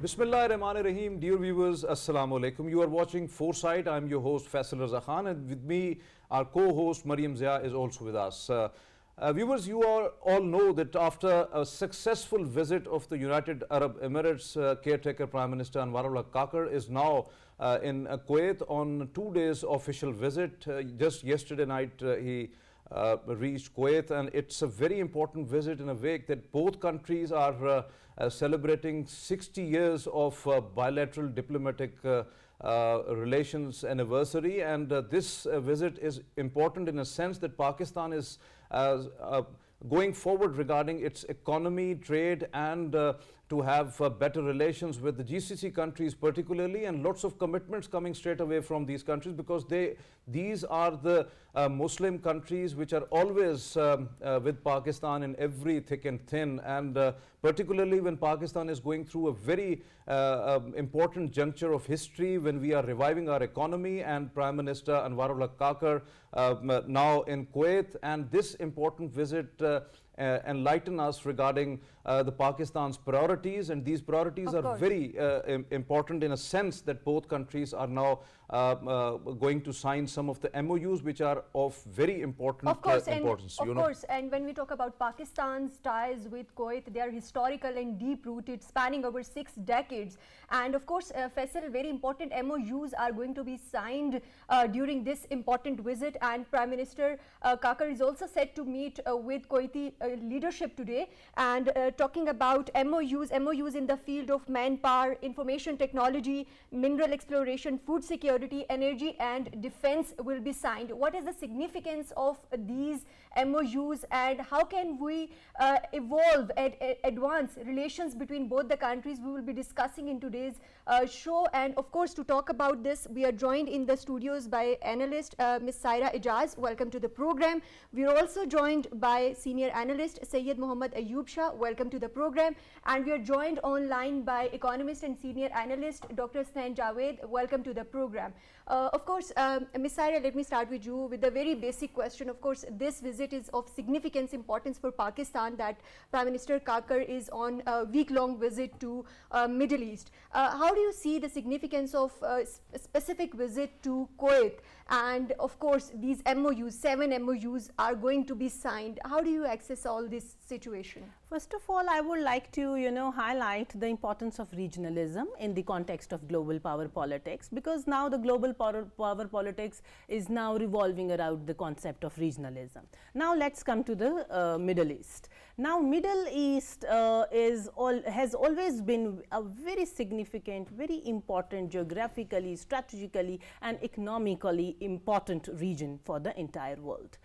Bismillahirrahmanirrahim. Dear viewers, Assalamu alaikum. You are watching Foresight. I'm your host Faisal Raza Khan, and with me, our co-host Mariam Zia is also with us. Viewers, you all know that after a successful visit of the United Arab Emirates, caretaker Prime Minister Anwaar-ul-Haq Kakar is now in Kuwait on 2 days official visit. Just yesterday night he reached Kuwait, and it's a very important visit in a way that both countries are celebrating 60 years of bilateral diplomatic relations anniversary, and this visit is important in a sense that Pakistan is going forward regarding its economy, trade, and to have better relations with the GCC countries particularly, and lots of commitments coming straight away from these countries, because these are the Muslim countries which are always with Pakistan in every thick and thin, and particularly when Pakistan is going through a very important juncture of history when we are reviving our economy, and Prime Minister Anwaarul-Haq Kakar now in Kuwait, and this important visit enlighten us regarding the Pakistan's priorities, and these priorities are very important in a sense that both countries are now going to sign some of the MoUs which are of very important importance. Of course, and when we talk about Pakistan's ties with Kuwait, they are historical and deep-rooted, spanning over 6 decades. And of course, Faisal, very important MoUs are going to be signed during this important visit, and Prime Minister Kakar is also set to meet with Kuwaiti leadership today, and talking about MoUs in the field of manpower, information technology, mineral exploration, food security, energy and defense will be signed. What is the significance of these MoUs, and how can we evolve and advance relations between both the countries? We will be discussing in today's show, and of course to talk about this we are joined in the studios by analyst Ms. Saira Ijaz. Welcome to the program. We are also joined by senior analyst Sayyid Muhammad Ayub Shah. Welcome to the program. And we are joined online by economist and senior analyst Dr. Stan Javed. Welcome to the program. Of course, Ms. Saira, let me start with you with a very basic question. Of course, this visit is of significance, importance for Pakistan, that Prime Minister Kakar is on a week-long visit to Middle East. How do you see the significance of a specific visit to Kuwait? And of course, these MoUs, 7 MoUs are going to be signed. How do you access all this situation? First of all, I would like to, highlight the importance of regionalism in the context of global power politics, because now the global power politics is now revolving around the concept of regionalism. Now let's come to the Middle East. Now Middle East has always been a very significant, very important geographically, strategically and economically important region for the entire world.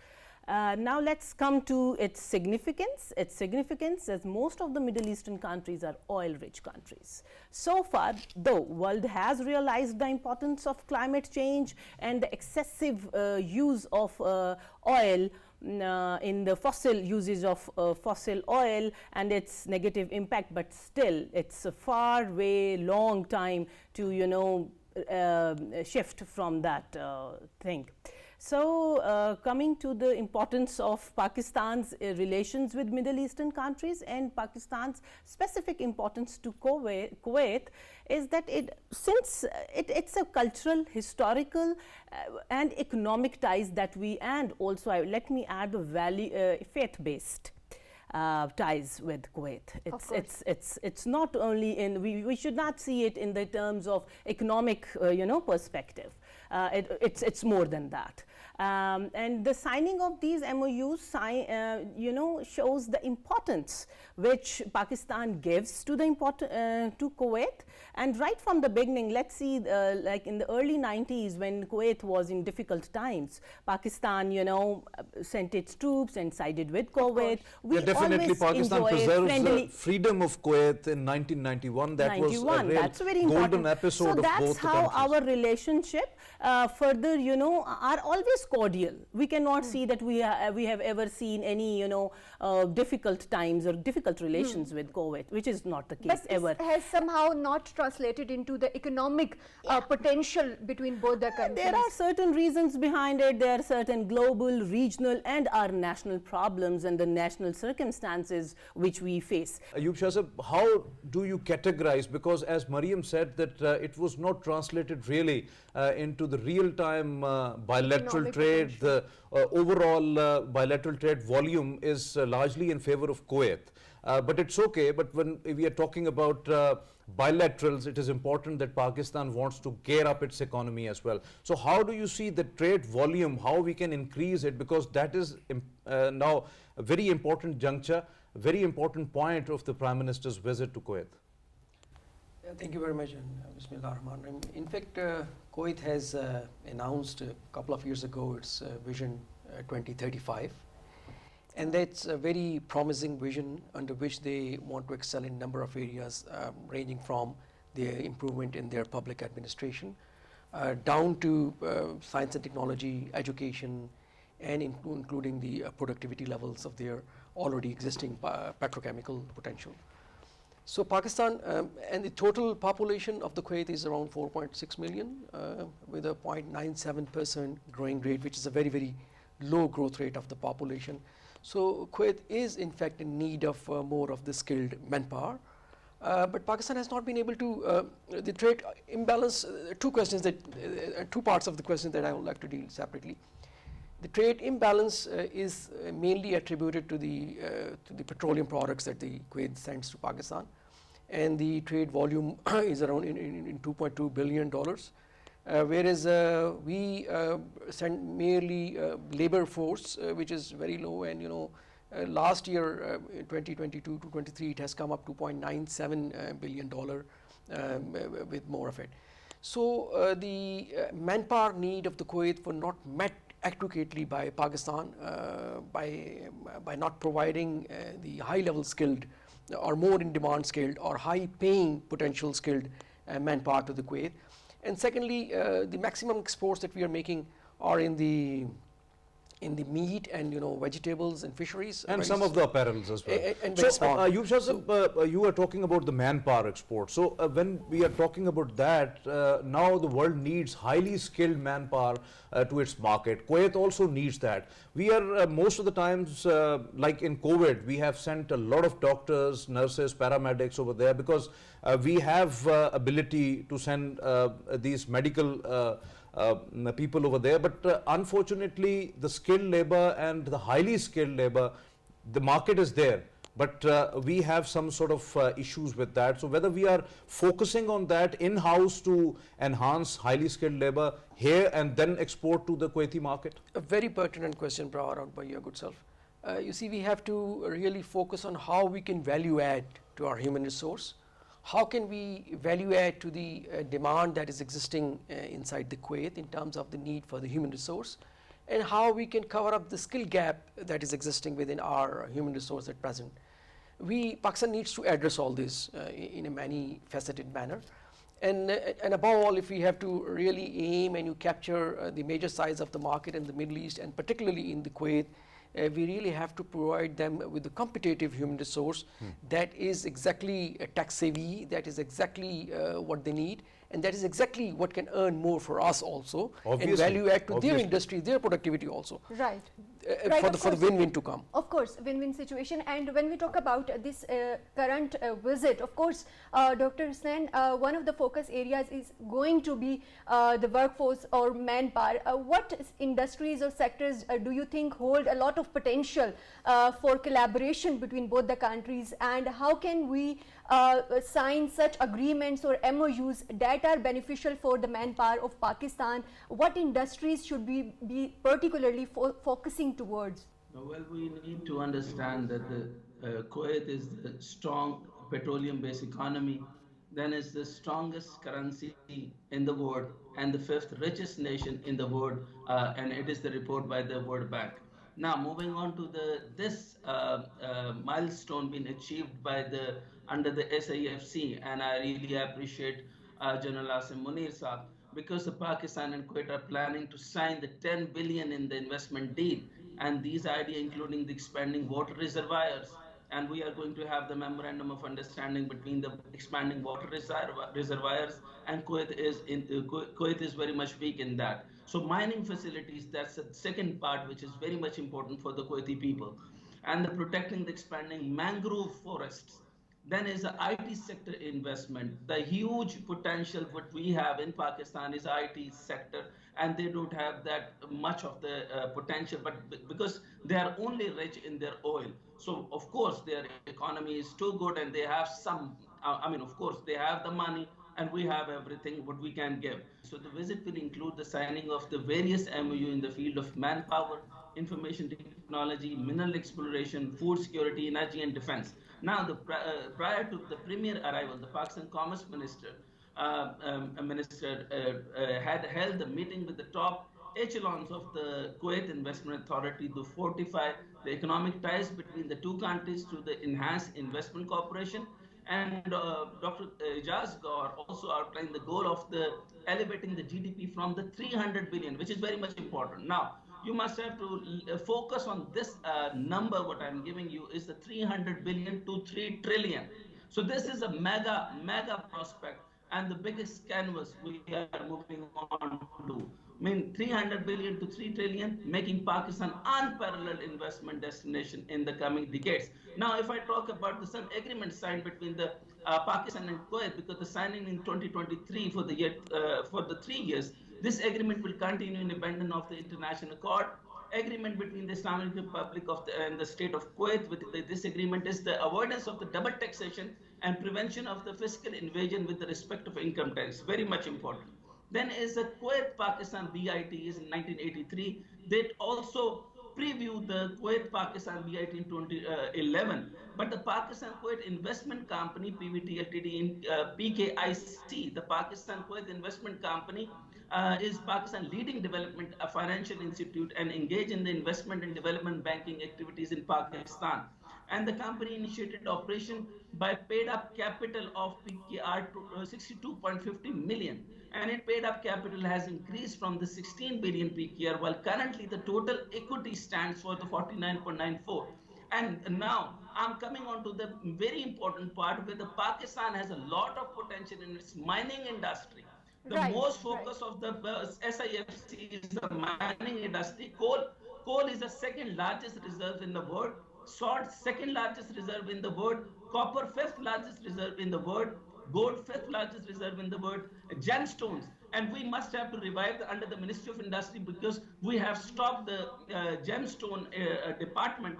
Now let's come to its significance. Its significance, as most of the Middle Eastern countries are oil-rich countries. So far, though, world has realized the importance of climate change and the excessive use of oil in the fossil usage of fossil oil and its negative impact, but still it's a far way long time to shift from that thing. So coming to the importance of Pakistan's relations with Middle Eastern countries and Pakistan's specific importance to Kuwait is that since it's a cultural, historical and economic ties that and also let me add the faith-based ties with Kuwait. It's not only in, we should not see it in the terms of economic perspective. It's more than that. And the signing of these MoUs shows the importance which Pakistan gives to to Kuwait. And right from the beginning, let's see, like in the early 90s when Kuwait was in difficult times, Pakistan sent its troops and sided with Kuwait. We definitely Pakistan preserves the freedom of Kuwait in 1991. That was a real that's very golden important. episode so of both that's the how countries. our relationship further are always cordial. We cannot see that we have ever seen any, difficult times or difficult relations with Kuwait, which is not the case but ever. This has somehow not translated into the economic potential between both the countries. There are certain reasons behind it. There are certain global, regional, and our national problems and the national circumstances which we face. Ayub Shah sir, how do you categorize, because as Mariam said that it was not translated really into the real-time bilateral Economic trade. potential. The overall bilateral trade volume is largely in favor of Kuwait. But it's okay, but when we are talking about bilaterals, it is important that Pakistan wants to gear up its economy as well. So how do you see the trade volume, how we can increase it, because that is now a very important juncture, a very important point of the Prime Minister's visit to Kuwait. Thank you very much, and Bismillah ar-Rahman ar-Rahim. In fact, Kuwait has announced a couple of years ago its Vision 2035, and that's a very promising vision under which they want to excel in a number of areas, ranging from their improvement in their public administration, down to science and technology, education, and including the productivity levels of their already existing petrochemical potential. So Pakistan and the total population of the Kuwait is around 4.6 million with a 0.97% growing rate, which is a very, very low growth rate of the population. So Kuwait is in fact in need of more of the skilled manpower. But Pakistan has not been able to, the trade imbalance, two parts of the question that I would like to deal separately. The trade imbalance is mainly attributed to the petroleum products that the Kuwait sends to Pakistan, and the trade volume is around in $2.2 billion, whereas we send merely labor force, which is very low, and last year, 2022 to 23, it has come up to $2.97 billion with more of it. So the manpower need of the Kuwait were not met adequately by Pakistan by not providing the high-level skilled or more in-demand skilled or high-paying potential skilled manpower to the Kuwait. And secondly, the maximum exports that we are making are in the meat and vegetables and fisheries, and some of the apparels as well. And very small. You were talking about the manpower export. So when we are talking about that, now the world needs highly skilled manpower to its market. Kuwait also needs that. We are most of the times, like in COVID, we have sent a lot of doctors, nurses, paramedics over there because we have ability to send these medical people over there, but unfortunately the skilled labor and the highly skilled labor, the market is there, but we have some sort of issues with that. So whether we are focusing on that in-house to enhance highly skilled labor here and then export to the Kuwaiti market? A very pertinent question brought out by your good self. You see, we have to really focus on how we can value add to our human resource. How can we value add to the demand that is existing inside the Kuwait in terms of the need for the human resource, and how we can cover up the skill gap that is existing within our human resource at present. Pakistan needs to address all this in a many-faceted manner. And above all, if we have to really aim and you capture the major size of the market in the Middle East, and particularly in the Kuwait, we really have to provide them with a competitive human resource that is exactly tax savvy, that is exactly what they need, and that is exactly what can earn more for us also, and value add to their industry, their productivity also. Right. For the win-win to come. Of course, win-win situation. And when we talk about this current visit, of course, Dr. Hussain, one of the focus areas is going to be the workforce or manpower. What industries or sectors do you think hold a lot of potential for collaboration between both the countries, and how can we sign such agreements or MoUs that are beneficial for the manpower of Pakistan? What industries should we be particularly focusing towards? Well, we need to understand that the Kuwait is the strong petroleum-based economy, then is the strongest currency in the world and the fifth richest nation in the world, and it is the report by the World Bank. Now, moving on to this milestone being achieved by under the SAFC, and I really appreciate General Asim Munir Saab because the Pakistan and Kuwait are planning to sign the 10 billion in the investment deal, and these ideas including the expanding water reservoirs, and we are going to have the memorandum of understanding between the expanding water reservoirs, and Kuwait is very much weak in that. So mining facilities, that's the second part which is very much important for the Kuwaiti people, and the protecting the expanding mangrove forests. Then is the IT sector investment. The huge potential what we have in Pakistan is IT sector, and they don't have that much of the potential, but because they are only rich in their oil. So of course their economy is too good, and they have some. I mean, of course they have the money, and we have everything what we can give. So the visit will include the signing of the various MOU in the field of manpower, information technology, mineral exploration, food security, energy, and defense. Now, prior to the premier arrival, the Pakistan Commerce Minister had held a meeting with the top echelons of the Kuwait Investment Authority to fortify the economic ties between the two countries through the enhanced investment cooperation. And Dr. Ijaz Gaur also outlined the goal of the elevating the GDP from the 300 billion, which is very much important. Now, you must have to focus on this number. What I'm giving you is the 300 billion to 3 trillion. So this is a mega prospect, and the biggest canvas we are moving on to. I mean, 300 billion to 3 trillion, making Pakistan unparalleled investment destination in the coming decades. Now, if I talk about the some agreement signed between the Pakistan and Kuwait, because the signing in 2023 for the year for the 3 years, this agreement will continue independent of the international accord. Agreement between the Islamic Republic and the state of Kuwait with this agreement is the avoidance of the double taxation and prevention of the fiscal invasion with the respect of income tax. Very much important. Then is the Kuwait-Pakistan BIT is in 1983. They also previewed the Kuwait-Pakistan BIT in 2011. But the Pakistan-Kuwait Investment Company, PVT Ltd in PKIC, the Pakistan-Kuwait Investment Company, is Pakistan's leading development financial institute and engaged in the investment and development banking activities in Pakistan. And the company initiated operation by paid up capital of PKR to 62.50 million. And its paid up capital has increased from the 16 billion PKR, while currently the total equity stands for the 49.94. And now I'm coming on to the very important part where the Pakistan has a lot of potential in its mining industry. The most focus of the SIFC is the mining industry. Coal is the second largest reserve in the world. Salt, second largest reserve in the world. Copper, fifth largest reserve in the world. Gold, fifth largest reserve in the world. Gemstones. And we must have to revive under the Ministry of Industry, because we have stopped the gemstone department.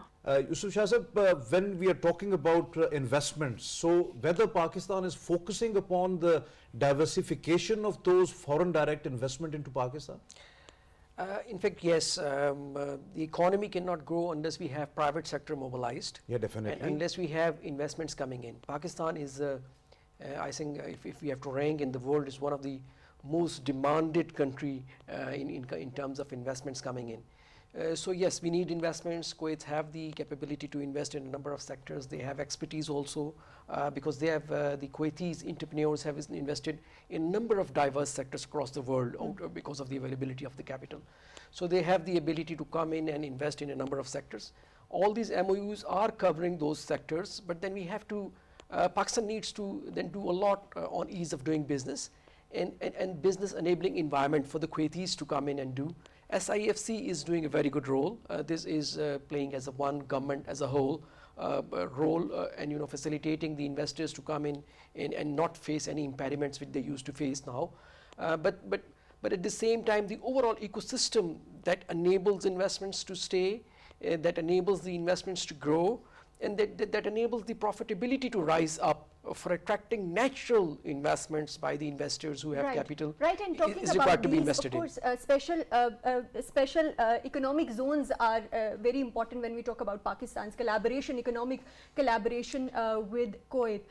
Yusuf Shahzad, when we are talking about investments, so whether Pakistan is focusing upon the diversification of those foreign direct investment into Pakistan? In fact, yes. The economy cannot grow unless we have private sector mobilized. Yeah, definitely. And unless we have investments coming in. Pakistan is, I think, if we have to rank in the world, is one of the most demanded country in terms of investments coming in. So yes, we need investments. Kuwait have the capability to invest in a number of sectors. They have expertise also, because they have the Kuwaitis entrepreneurs have invested in a number of diverse sectors across the world because of the availability of the capital. So they have the ability to come in and invest in a number of sectors. All these MOUs are covering those sectors, but then we have to, Pakistan needs to then do a lot on ease of doing business and business enabling environment for the Kuwaitis to come in and do. SIFC is doing a very good role. This is playing as a one government as a whole role, and facilitating the investors to come in and not face any impediments which they used to face now. But at the same time, the overall ecosystem that enables investments to stay, that enables the investments to grow, and that enables the profitability to rise up for attracting natural investments by the investors who have capital. Right, and talking is about required to be these, invested of course, special economic zones are very important when we talk about Pakistan's economic collaboration with Kuwait.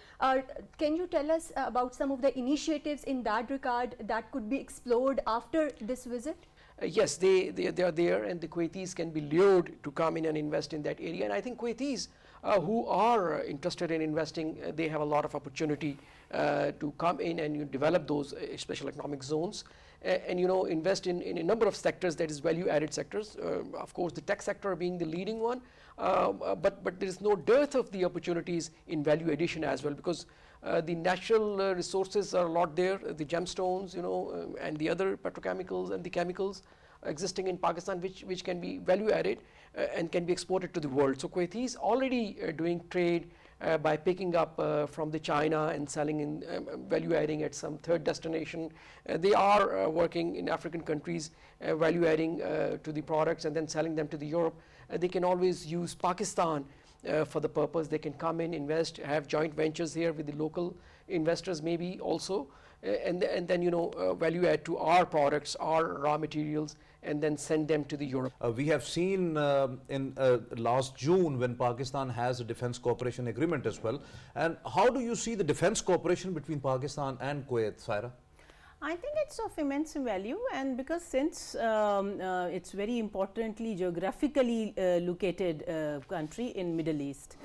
Can you tell us about some of the initiatives in that regard that could be explored after this visit? Yes, they are there, and the Kuwaitis can be lured to come in and invest in that area. And I think Kuwaitis who are interested in investing, they have a lot of opportunity to come in and develop those special economic zones. and invest in a number of sectors, that is value added sectors, of course the tech sector being the leading one, but there is no dearth of the opportunities in value addition as well, because the natural resources are a lot there, the gemstones, and the other petrochemicals and the chemicals existing in Pakistan, which can be value added and can be exported to the world. So Kuwait is already doing trade by picking up from the China and selling in value adding at some third destination. They are working in African countries, value adding to the products and then selling them to the Europe. They can always use Pakistan for the purpose. They can come in, invest, have joint ventures here with the local investors maybe also, and then value add to our products, our raw materials, and then send them to the Europe. We have seen in last June when Pakistan has a defense cooperation agreement as well. And how do you see the defense cooperation between Pakistan and Kuwait, Saira? I think it's of immense value, and because since it's very importantly geographically located country in Middle East,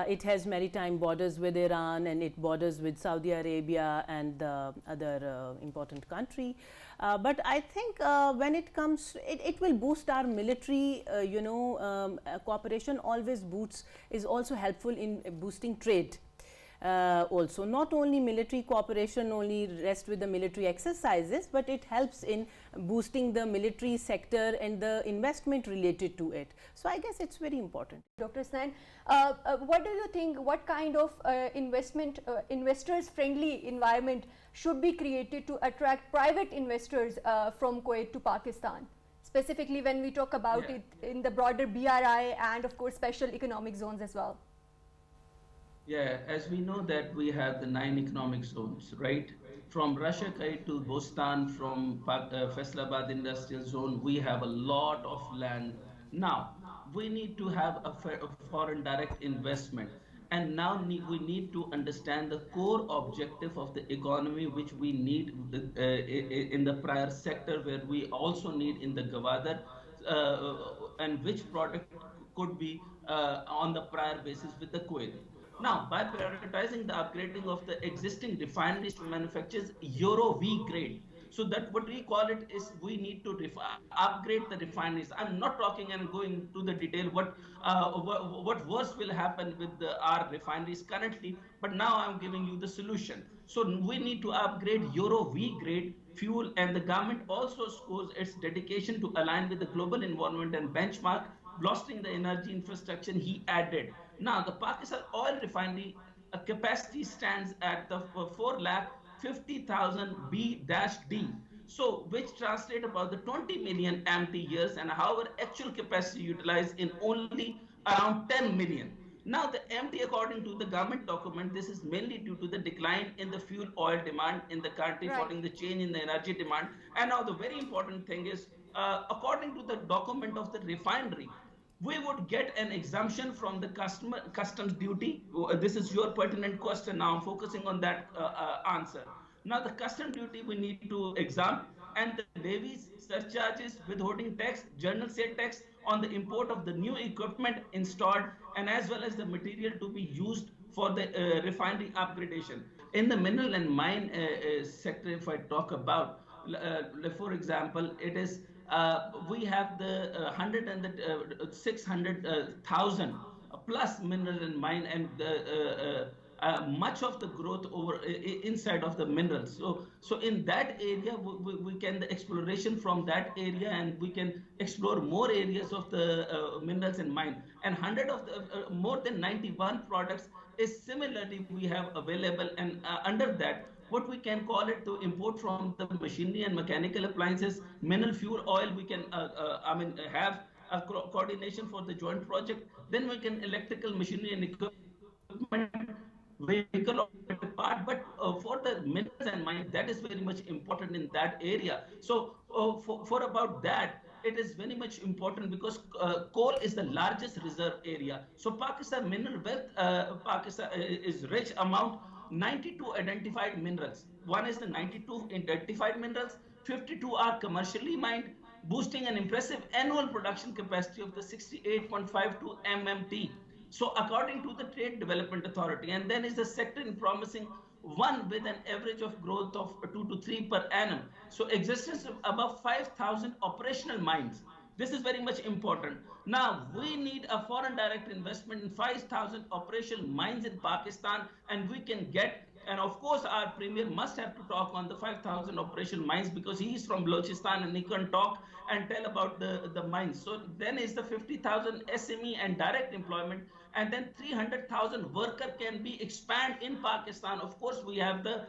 it has maritime borders with Iran, and it borders with Saudi Arabia and the other important country. But I think when it comes, it will boost our military, cooperation always is also helpful in boosting trade. Also, not only military cooperation only rest with the military exercises, but it helps in boosting the military sector and the investment related to it. So I guess it's very important. Dr. Snan, what do you think, what kind of investors friendly environment should be created to attract private investors from Kuwait to Pakistan? Specifically when we talk about it in the broader BRI and of course special economic zones as well. Yeah, as we know that we have the 9 economic zones, right? From Russia to Bostan, from Faisalabad Industrial Zone, we have a lot of land. Now, we need to have a foreign direct investment. And now we need to understand the core objective of the economy, which we need in the prior sector, where we also need in the Gawadar, and which product could be on the prior basis with the Kuwait. Now, by prioritizing the upgrading of the existing refineries to manufacture Euro V grade, so that what we call it is we need to upgrade the refineries. I'm not talking and going to the detail what worse will happen with our refineries currently, but now I'm giving you the solution. So we need to upgrade Euro V grade fuel, and the government also shows its dedication to align with the global environment and benchmark, bolstering the energy infrastructure he added. Now, the Pakistan oil refinery capacity stands at the 450,000 B-D, so which translate about the 20 million empty years, and however actual capacity utilized in only around 10 million. Now, the empty, according to the government document, this is mainly due to the decline in the fuel oil demand in the country following the change in the energy demand. And now the very important thing is, according to the document of the refinery, we would get an exemption from the customs duty. This is your pertinent question. Now I'm focusing on that answer. Now the custom duty we need to exempt, and the levies, surcharges, withholding tax, general sale tax on the import of the new equipment installed, and as well as the material to be used for the refinery upgradation. In the mineral and mine sector, if I talk about, for example, it is we have the 100 and the 600,000 plus mineral and mine, and much of the growth over inside of the minerals. So in that area, we can the exploration from that area, and we can explore more areas of the minerals and mine. And 100 of the more than 91 products is similarly we have available, and under that, what we can call it to import from the machinery and mechanical appliances, mineral fuel oil, we can have a coordination for the joint project. Then we can electrical machinery and equipment, vehicle part, but for the minerals and mines, that is very much important in that area. So for about that, it is very much important because coal is the largest reserve area. So Pakistan mineral wealth, Pakistan is rich amount 92 identified minerals. One is the 92 identified minerals, 52 are commercially mined, boosting an impressive annual production capacity of the 68.52 MMT. So according to the Trade Development Authority, and then is the sector in promising one with an average of growth of 2 to 3 per annum. So existence of above 5,000 operational mines. This is very much important. Now, we need a foreign direct investment in 5,000 operational mines in Pakistan, and we can get, and of course, our premier must have to talk on the 5,000 operational mines because he is from Balochistan and he can talk and tell about the mines. So then is the 50,000 SME and direct employment, and then 300,000 worker can be expanded in Pakistan. Of course, we have the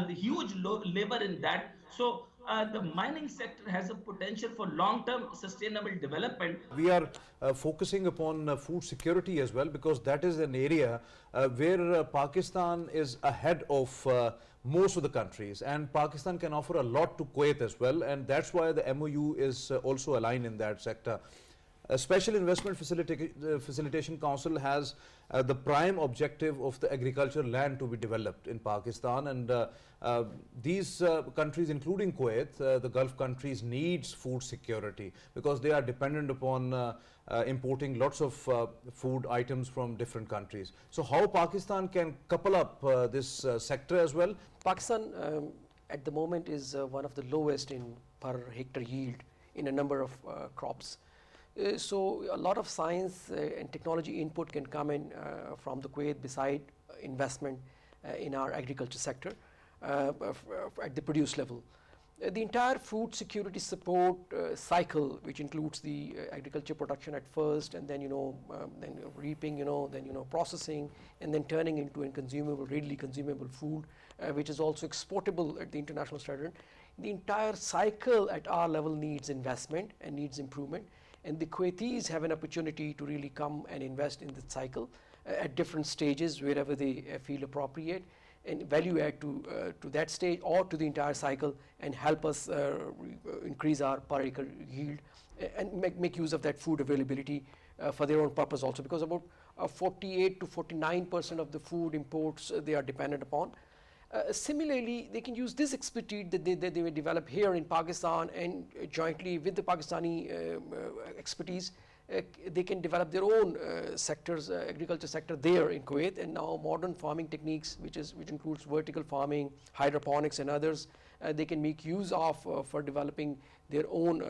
huge labor in that. So the mining sector has a potential for long-term sustainable development. We are focusing upon food security as well, because that is an area where Pakistan is ahead of most of the countries, and Pakistan can offer a lot to Kuwait as well, and that's why the MOU is also aligned in that sector. A Special Investment Facilitation Council has the prime objective of the agricultural land to be developed in Pakistan, and these countries, including Kuwait, the Gulf countries, needs food security because they are dependent upon importing lots of food items from different countries. So how Pakistan can couple up this sector as well? Pakistan at the moment is one of the lowest in per hectare yield in a number of crops. So a lot of science and technology input can come in from the Kuwait beside investment in our agriculture sector at the produce level. The entire food security support cycle, which includes the agriculture production at first, and then then reaping, then processing, and then turning into a consumable, readily consumable food, which is also exportable at the international standard. The entire cycle at our level needs investment and needs improvement. And the Kuwaitis have an opportunity to really come and invest in the cycle at different stages wherever they feel appropriate, and value add to that stage or to the entire cycle, and help us increase our per acre yield and make use of that food availability for their own purpose also, because about 48 to 49% of the food imports they are dependent upon. Similarly, they can use this expertise that they will develop here in Pakistan, and jointly with the Pakistani expertise, they can develop their own sectors, agriculture sector there in Kuwait, and now modern farming techniques, which includes vertical farming, hydroponics, and others. They can make use of for developing their own,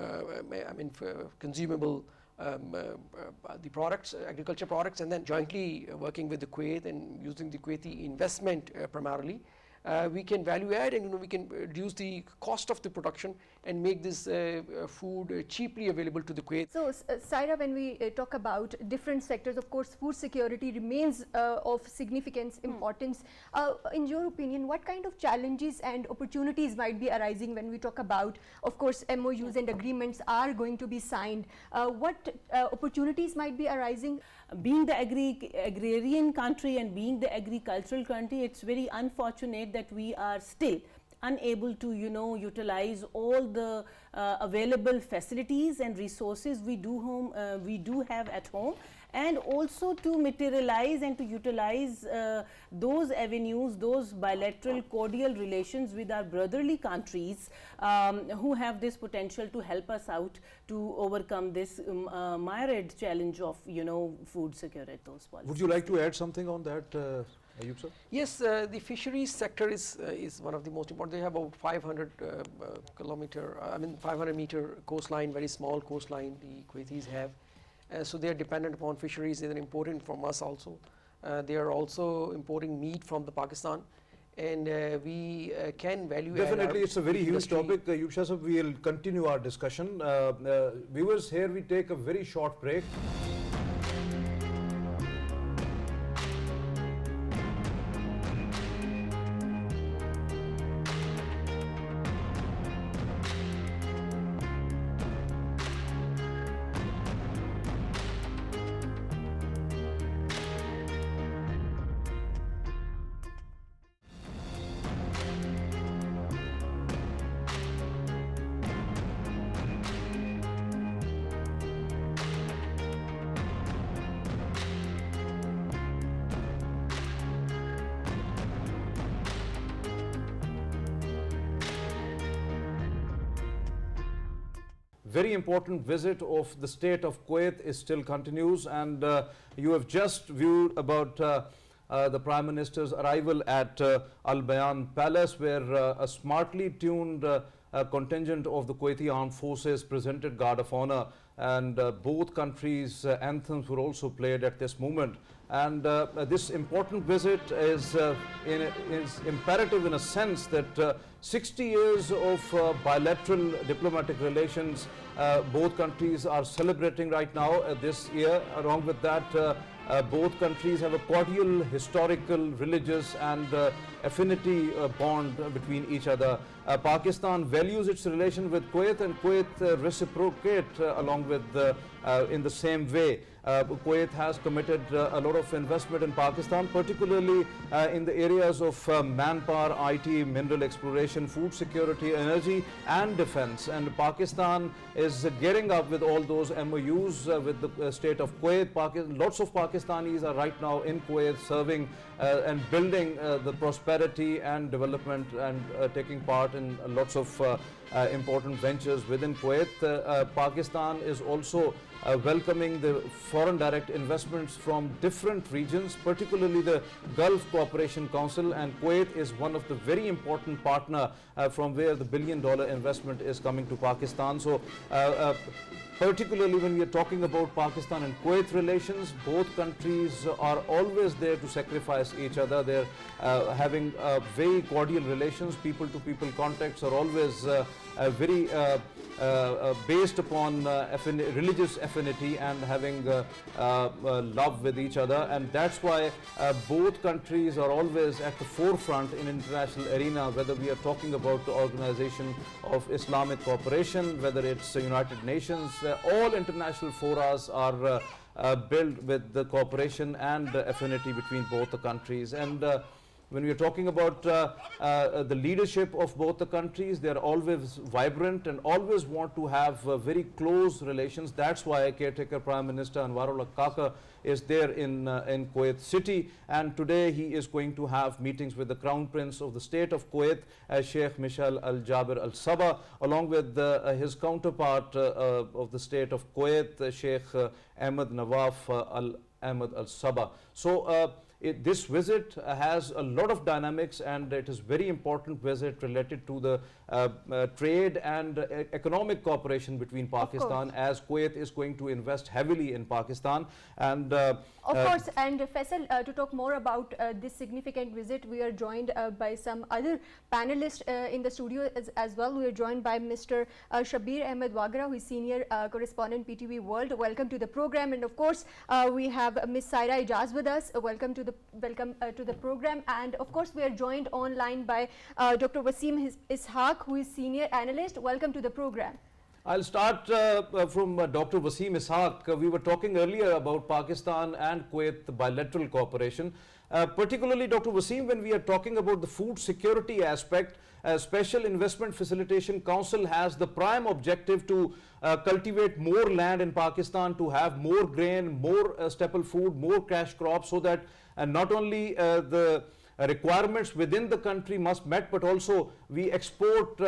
consumable the products, agriculture products, and then jointly working with the Kuwait and using the Kuwaiti investment primarily. We can value add, and we can reduce the cost of the production and make this food cheaply available to the Kuwait. So, Saira, when we talk about different sectors, of course, food security remains of significance, importance. In your opinion, what kind of challenges and opportunities might be arising when we talk about, of course, MOUs and agreements are going to be signed? What opportunities might be arising? Being the agrarian country and being the agricultural country, it's very unfortunate that we are still unable to utilize all the available facilities and resources we do have at home, and also to materialize and to utilize those avenues, those bilateral cordial relations with our brotherly countries who have this potential to help us out to overcome this myriad challenge of food security. Would you like to add something on that, Ayub sir? Yes, the fisheries sector is one of the most important. They have about 500 500-meter coastline, very small coastline the Kuwaitis have. So they are dependent upon fisheries. They are important from us also. They are also importing meat from the Pakistan, and we can value Definitely, it's a very huge industry. topic. Yusha sir, we will continue our discussion. Viewers, here we take a very short break. Very important visit of the state of Kuwait is still continues, and you have just viewed about the Prime Minister's arrival at Al Bayan Palace, where a smartly tuned contingent of the Kuwaiti Armed Forces presented guard of honor, and both countries' anthems were also played at this moment. And this important visit is imperative in a sense that 60 years of bilateral diplomatic relations both countries are celebrating right now this year. Along with that, both countries have a cordial historical, religious and affinity bond between each other. Pakistan values its relation with Kuwait, and Kuwait reciprocate along with in the same way. Kuwait has committed a lot of investment in Pakistan, particularly in the areas of manpower, IT, mineral exploration, food security, energy and defense. And Pakistan is gearing up with all those MoUs with the state of Kuwait. Lots of Pakistanis are right now in Kuwait serving and building the prosperity and development and taking part in lots of important ventures within Kuwait. Pakistan is also welcoming the foreign direct investments from different regions, particularly the Gulf Cooperation Council, and Kuwait is one of the very important partner from where the billion-dollar investment is coming to Pakistan. So particularly when we are talking about Pakistan and Kuwait relations, both countries are always there to sacrifice each other. They're having very cordial relations. People-to-people contacts are always very based upon religious affinity and having love with each other, and that's why both countries are always at the forefront in international arena, whether we are talking about the Organization of Islamic Cooperation, whether it's United Nations. All international forums are built with the cooperation and affinity between both the countries. And when we are talking about the leadership of both the countries, they are always vibrant and always want to have very close relations. That's why Caretaker Prime Minister Anwaar-ul-Haq Kakar is there in Kuwait City, and today he is going to have meetings with the Crown Prince of the state of Kuwait, Sheikh Meshal al-Jabir al-Sabah, along with his counterpart of the state of Kuwait, Sheikh Ahmed Nawaf al-Ahmed al-Sabah. So this visit has a lot of dynamics, and it is very important visit related to the trade and economic cooperation between Pakistan, as Kuwait is going to invest heavily in Pakistan. And of course, and Faisal, to talk more about this significant visit, we are joined by some other panelists in the studio as well. We are joined by Mr. Shabir Ahmed Wagra, who is senior correspondent PTV World. Welcome to the program. And of course, we have Ms. Saira Ijaz with us. Welcome to the program. And of course, we are joined online by Dr. Wasim Ishaq, who is senior analyst. Welcome to the program. I'll start from Dr. Wasim Ishaq. We were talking earlier about Pakistan and Kuwait bilateral cooperation. Particularly, Dr. Wasim, when we are talking about the food security aspect, Special Investment Facilitation Council has the prime objective to cultivate more land in Pakistan, to have more grain, more staple food, more cash crops, so that not only the requirements within the country must met, but also we export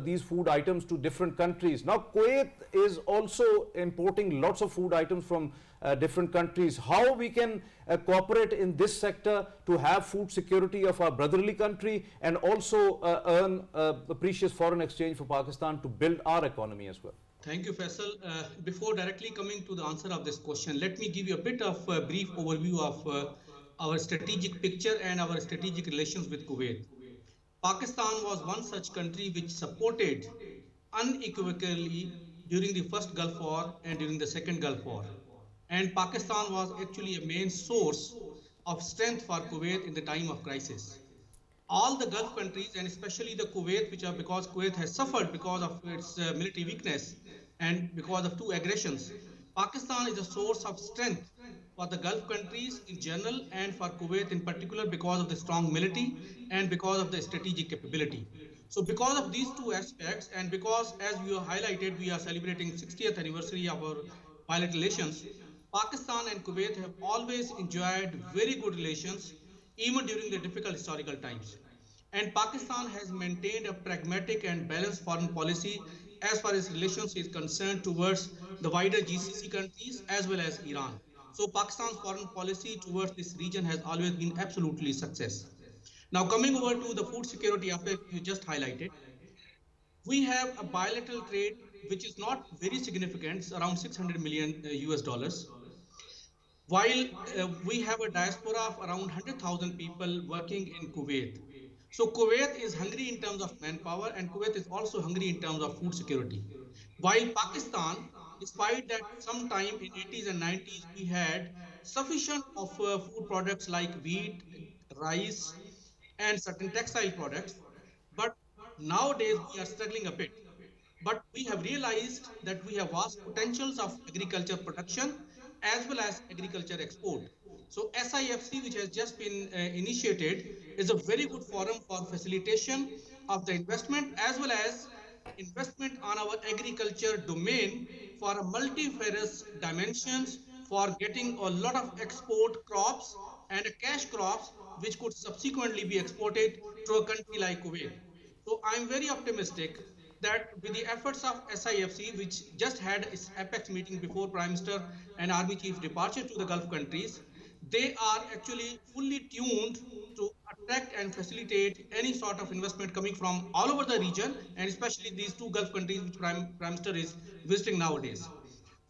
these food items to different countries. Now, Kuwait is also importing lots of food items from different countries. How we can cooperate in this sector to have food security of our brotherly country and also earn the precious foreign exchange for Pakistan to build our economy as well? Thank you, Faisal. Before directly coming to the answer of this question, let me give you a bit of a brief overview of our strategic picture and our strategic relations with Kuwait. Pakistan was one such country which supported unequivocally during the first Gulf War and during the second Gulf War. And Pakistan was actually a main source of strength for Kuwait in the time of crisis. All the Gulf countries, and especially the Kuwait, because Kuwait has suffered because of its military weakness and because of two aggressions, Pakistan is a source of strength for the Gulf countries in general and for Kuwait in particular because of the strong military and because of the strategic capability. So because of these two aspects, and because, as you highlighted, we are celebrating 60th anniversary of our bilateral relations, Pakistan and Kuwait have always enjoyed very good relations, even during the difficult historical times. And Pakistan has maintained a pragmatic and balanced foreign policy as far as relations is concerned towards the wider GCC countries as well as Iran. So Pakistan's foreign policy towards this region has always been absolutely success. Now coming over to the food security aspect you just highlighted, we have a bilateral trade which is not very significant, it's around 600 million US dollars, while we have a diaspora of around 100,000 people working in Kuwait. So Kuwait is hungry in terms of manpower, and Kuwait is also hungry in terms of food security. While Pakistan, despite that sometime in 80s and 90s, we had sufficient of food products like wheat, rice, and certain textile products, but nowadays we are struggling a bit. But we have realized that we have vast potentials of agriculture production as well as agriculture export. So SIFC, which has just been initiated, is a very good forum for facilitation of the investment as well as investment on our agriculture domain for a multifarious dimensions for getting a lot of export crops and cash crops which could subsequently be exported to a country like Kuwait. So I'm very optimistic that with the efforts of SIFC, which just had its apex meeting before Prime Minister and Army Chief departure to the Gulf countries, they are actually fully tuned to attract and facilitate any sort of investment coming from all over the region, and especially these two Gulf countries which Prime Minister is visiting nowadays.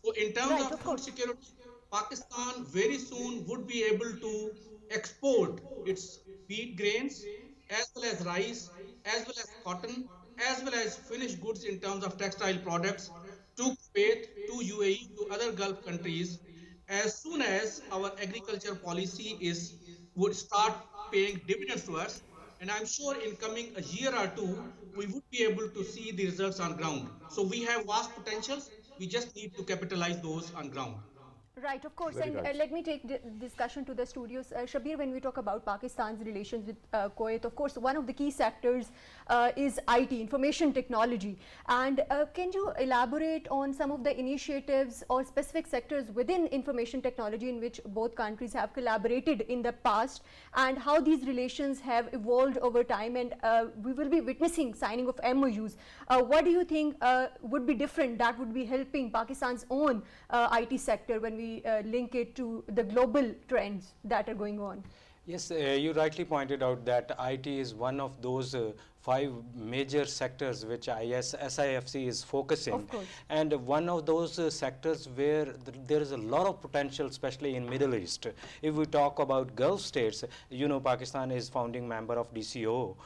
So in terms Right, of of food course. security, Pakistan very soon would be able to export its wheat grains as well as rice, as well as cotton, as well as finished goods in terms of textile products to Kuwait, to UAE, to other Gulf countries, as soon as our agriculture policy would start paying dividends to us. And I'm sure in coming a year or two, we would be able to see the results on ground. So we have vast potentials. We just need to capitalize those on ground. Right, of course. Very And right. let me take the discussion to the studios. Shabir, when we talk about Pakistan's relations with Kuwait, of course, one of the key sectors is IT, information technology. And can you elaborate on some of the initiatives or specific sectors within information technology in which both countries have collaborated in the past, and how these relations have evolved over time? And we will be witnessing signing of MoUs. What do you think would be different that would be helping Pakistan's own IT sector when we link it to the global trends that are going on? Yes, you rightly pointed out that IT is one of those 5 major sectors which SIFC is focusing. Of course. And one of those sectors where there is a lot of potential, especially in Middle East. If we talk about Gulf states, you know, Pakistan is founding member of DCO,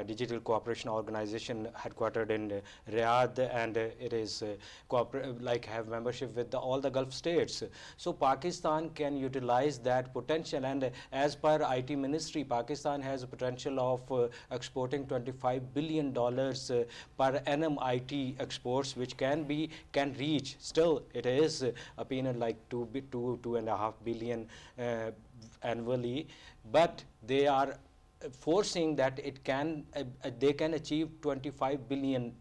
Digital Cooperation Organization, headquartered in Riyadh, and it is have membership with all the Gulf states. So Pakistan can utilize that potential, and as per IT Ministry, Pakistan has a potential of exporting $25 billion per annum IT exports, which can reach. Still, it is opinion like 2.5 billion annually, but they are foreseeing that they can achieve $25 billion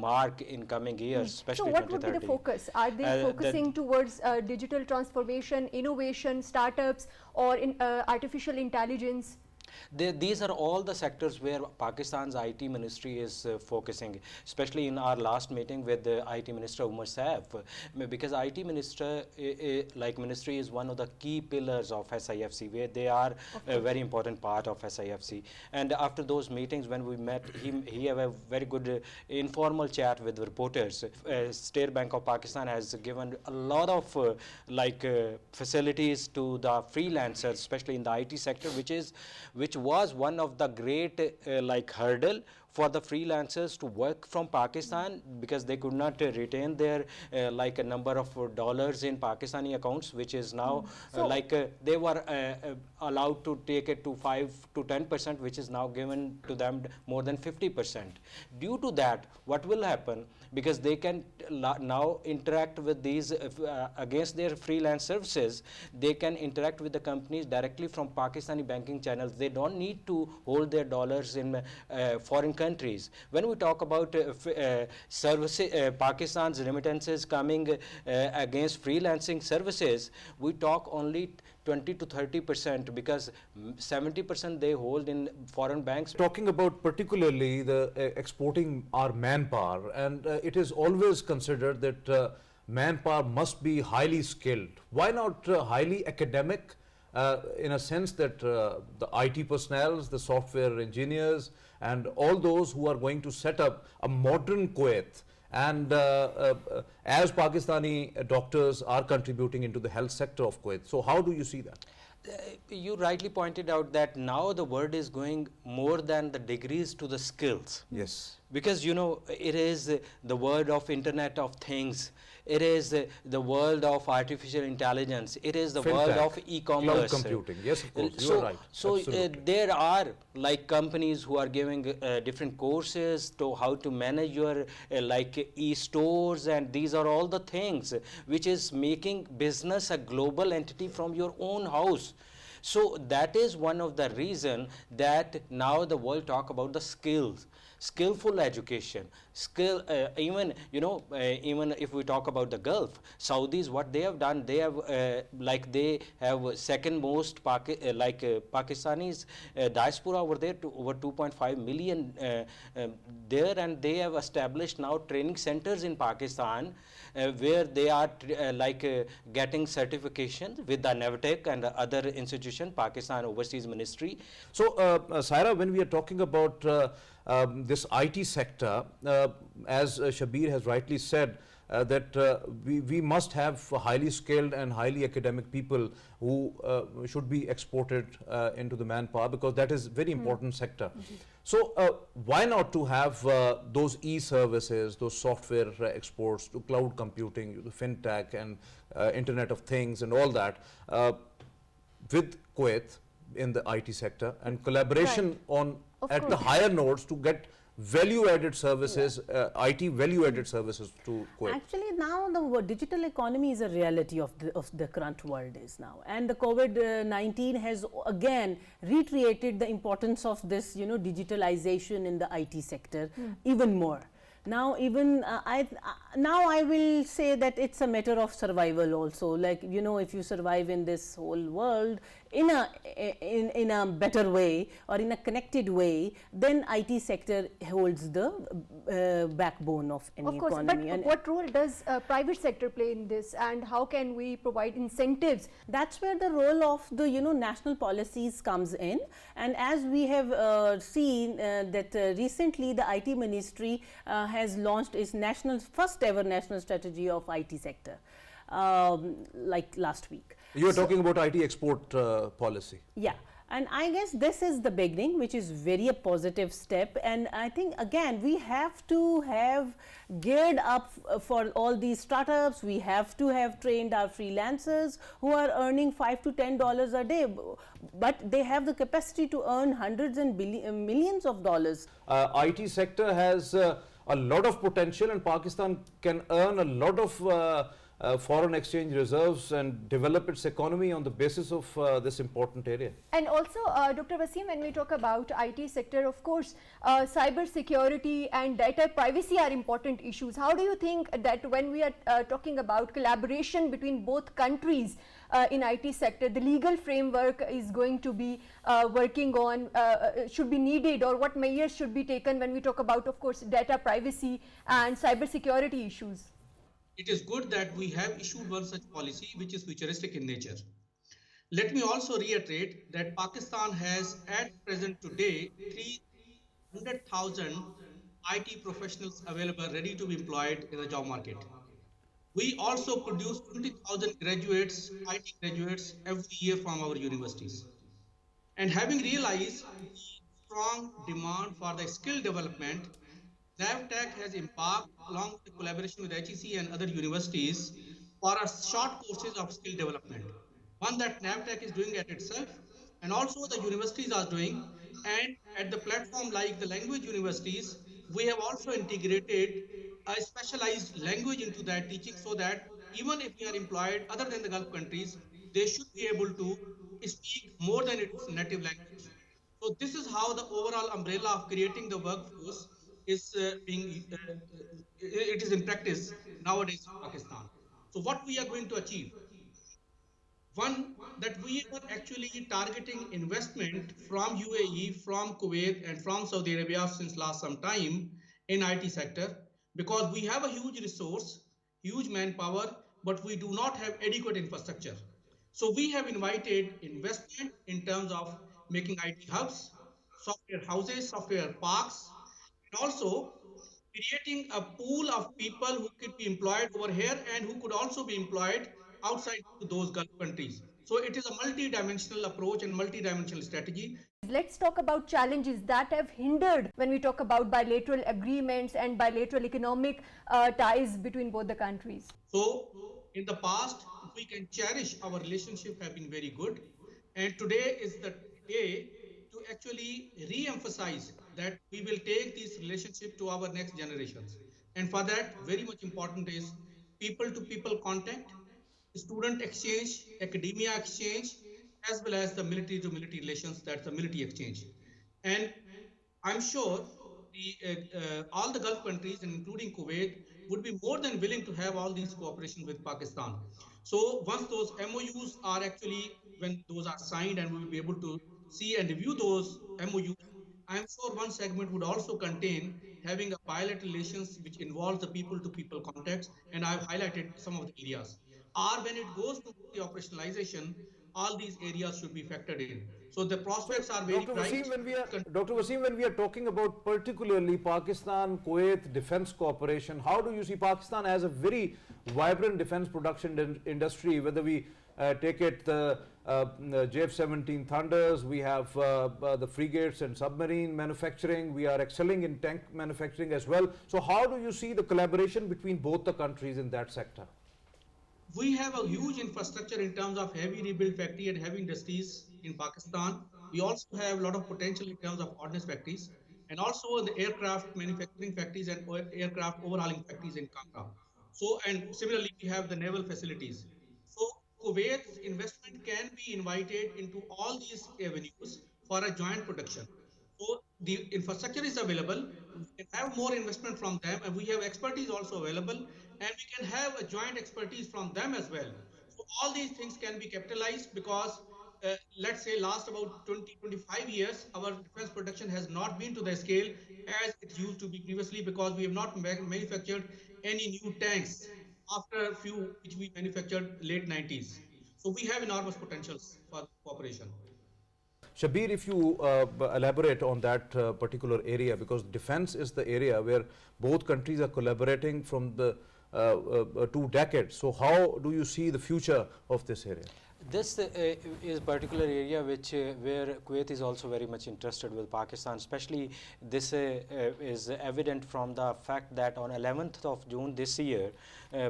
mark in coming years, especially. So what would be the focus? Are they focusing towards digital transformation, innovation, startups, or in artificial intelligence? These are all the sectors where Pakistan's IT ministry is focusing, especially in our last meeting with the IT Minister Umar Saif, because IT minister, ministry is one of the key pillars of SIFC, where they are a very important part of SIFC. And after those meetings, when we met, he have a very good informal chat with reporters. State Bank of Pakistan has given a lot of facilities to the freelancers, especially in the IT sector, which was one of the great hurdle for the freelancers to work from Pakistan, because they could not retain their a number of dollars in Pakistani accounts, which is now they were allowed to take it to 5 to 10%, which is now given to them more than 50%. Due to that, what will happen? Because they can now interact with these against their freelance services, they can interact with the companies directly from Pakistani banking channels. They don't need to hold their dollars in foreign countries. When we talk about Pakistan's remittances coming against freelancing services, we talk only 20 to 30%, because 70% they hold in foreign banks. Talking about particularly the exporting our manpower, and it is always considered that manpower must be highly skilled. Why not highly academic, in a sense that the IT personnel, the software engineers, and all those who are going to set up a modern Kuwait, and as Pakistani doctors are contributing into the health sector of Kuwait. So how do you see that? You rightly pointed out that now the world is going more than the degrees to the skills. Yes. Because it is the world of Internet of Things, it is the world of artificial intelligence, it is the world of e-commerce. Cloud computing, yes, of course, you are right. So there are like companies who are giving different courses to how to manage your like e-stores, and these are all the things which is making business a global entity from your own house. So that is one of the reason that now the world talk about the skills. Skillful education, even even if we talk about the Gulf, Saudis, what they have done, they have they have second most Pakistanis diaspora over there, to over 2.5 million there, and they have established now training centers in Pakistan where they are getting certifications with the NAVTEC and the other institution, Pakistan Overseas Ministry. So, Saira, when we are talking about this IT sector, as Shabir has rightly said, that we must have highly skilled and highly academic people who should be exported into the manpower, because that is very important sector. So why not to have those e-services, those software exports to cloud computing, the fintech and Internet of Things and all that with Kuwait in the IT sector, and collaboration on at the higher nodes to get value-added services, IT value-added services to Kuwait. Actually, now the digital economy is a reality of the current world is now, and the COVID-19 has again reiterated the importance of this, digitalization in the IT sector even more. Now even now I will say that it's a matter of survival also. Like, if you survive in this whole world in a better way or in a connected way, then IT sector holds the backbone of any economy. But what role does private sector play in this, and how can we provide incentives? That's where the role of the national policies comes in. And as we have seen that recently the IT ministry has launched its first ever national strategy of IT sector, like last week. You are talking about IT export policy. Yeah. And I guess this is the beginning, which is very a positive step. And I think, again, we have to have geared up for all these startups. We have to have trained our freelancers who are earning $5 to $10 a day, but they have the capacity to earn hundreds and millions of dollars. IT sector has a lot of potential, and Pakistan can earn a lot of foreign exchange reserves and develop its economy on the basis of this important area. And also, Dr. Wasim, when we talk about IT sector, of course, cyber security and data privacy are important issues. How do you think that when we are talking about collaboration between both countries in IT sector, the legal framework is going to be working on, should be needed, or what measures should be taken when we talk about, of course, data privacy and cyber security issues? It is good that we have issued one such policy which is futuristic in nature. Let me also reiterate that Pakistan has at present today 300,000 IT professionals available, ready to be employed in the job market. We also produce 20,000 graduates, IT graduates every year from our universities. And having realized the strong demand for the skill development, NAVTEC has embarked, along with the collaboration with HEC and other universities, for a short courses of skill development. One that NAVTEC is doing at itself, and also the universities are doing. And at the platform like the language universities, we have also integrated a specialized language into that teaching, so that even if they are employed other than the Gulf countries, they should be able to speak more than its native language. So this is how the overall umbrella of creating the workforce is it is in practice nowadays in Pakistan. So what we are going to achieve? One, that we are actually targeting investment from UAE, from Kuwait, and from Saudi Arabia since last some time in IT sector, because we have a huge resource huge manpower, but we do not have adequate infrastructure. So we have invited investment in terms of making IT hubs, software houses, software parks, and also creating a pool of people who could be employed over here and who could also be employed outside to those Gulf countries. So it is a multi-dimensional approach and multi-dimensional strategy. Let's talk about challenges that have hindered when we talk about bilateral agreements and bilateral economic ties between both the countries. So in the past, we can cherish our relationship have been very good. And today is the day to actually re-emphasize that we will take this relationship to our next generations. And for that, very much important is people-to-people contact, student exchange, academia exchange, as well as the military-to-military relations, that's the military exchange. And I'm sure all the Gulf countries, including Kuwait, would be more than willing to have all these cooperation with Pakistan. So once those MOUs are actually, when those are signed and we will be able to see and review those MOUs, I'm sure one segment would also contain having a bilateral relations which involves the people-to-people contacts, and I've highlighted some of the areas. Or when it goes to the operationalization, all these areas should be factored in. So the prospects are very bright. Dr. Wasim, when we are talking about particularly Pakistan-Kuwait defense cooperation, how do you see Pakistan as a very vibrant defense production industry, whether we take it the JF-17 Thunders, we have the frigates and submarine manufacturing, we are excelling in tank manufacturing as well. So how do you see the collaboration between both the countries in that sector? We have a huge infrastructure in terms of heavy rebuild factory and heavy industries in Pakistan. We also have a lot of potential in terms of ordnance factories and also the aircraft manufacturing factories and aircraft overhauling factories in Kangra. So, and similarly, we have the naval facilities. So, Kuwait's investment can be invited into all these avenues for a joint production. So the infrastructure is available, we can have more investment from them, and we have expertise also available, and we can have a joint expertise from them as well. So all these things can be capitalized because let's say last about 20-25 years, our defense production has not been to the scale as it used to be previously because we have not manufactured any new tanks after a few which we manufactured late 90s. So we have enormous potentials for cooperation. Shabir, if you elaborate on that particular area, because defense is the area where both countries are collaborating from the 2 decades. So how do you see the future of this area? This is a particular area which where Kuwait is also very much interested with Pakistan. Especially this is evident from the fact that on 11th of June this year,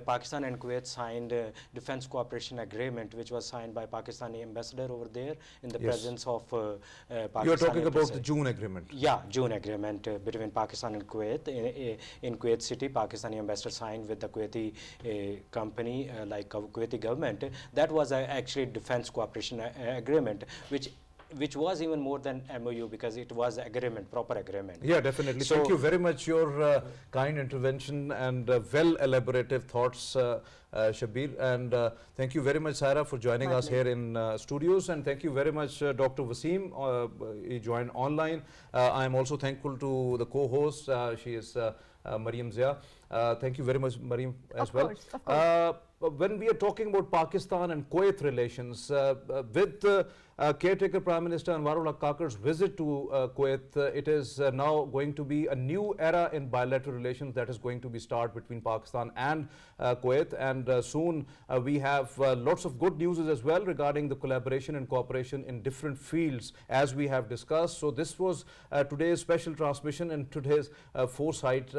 Pakistan and Kuwait signed a defense cooperation agreement, which was signed by Pakistani ambassador over there in the presence of Pakistan. You are talking about the June agreement. Yeah, June agreement between Pakistan and Kuwait. In Kuwait city, Pakistani ambassador signed with the Kuwaiti company, like Kuwaiti government. That was actually defense cooperation agreement, which was even more than MOU because it was agreement, proper agreement. Yeah, definitely. So, thank you very much, your kind intervention and well elaborative thoughts, Shabir. And thank you very much, Sarah, for joining us here in studios. And thank you very much, Dr. Wasim. He joined online. I am also thankful to the co-host. She is Mariam Zia. Thank you very much, Mariam, as well. Of course. When we are talking about Pakistan and Kuwait relations, with Caretaker Prime Minister Anwaar-ul-Haq Kakar's visit to Kuwait, it is now going to be a new era in bilateral relations that is going to be start between Pakistan and Kuwait. And soon we have lots of good news as well regarding the collaboration and cooperation in different fields as we have discussed. So this was today's special transmission and today's Foresight.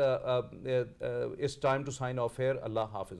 It's time to sign off here. Allah Hafiz.